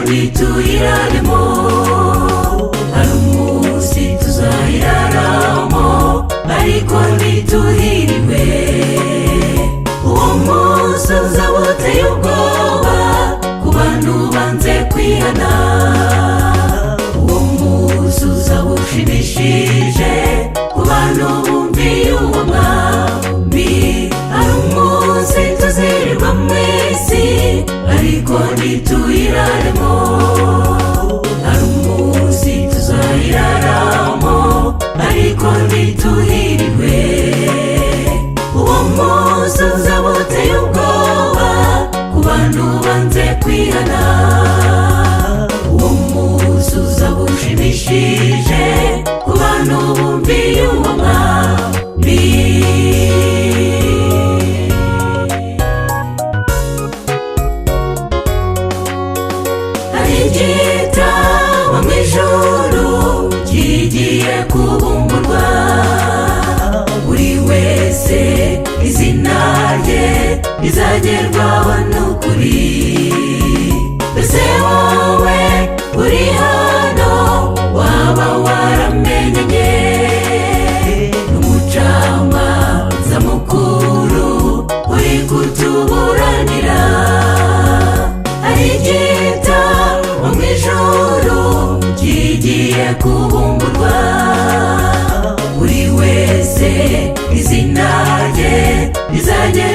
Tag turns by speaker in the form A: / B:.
A: ntituyiraremo, hari umunsi tuzayiraramo ariko ntituhiriwe. Uwo munsi uzaba uteye ubwoba ku bantu banze kwihana, uwo munsi uzaba ushimishije ku bantu bumviye uwo mwami. Hari umunsi tuzirirwa mu isi ariko ntituyiraremo, hari umunsi tuzayiraramo ariko ntituhiriwe. Uwo munsi uzaba uteye ubwoba ku bantu banze kwihana, uwo munsi uzaba ushimishije ku bantu bumviye uwo mwami. Hari igitabo mu ijuru kigiye kubumburwa, buri wese izina rye rizagerwaho n'ukuri. Mbese wowe uri hano waba waramenyanye n'umucamanza mukuru uri kutuburanira? Hari igitabo mu ijuru kigiye kubumburwa, buri wese izina rye rizagera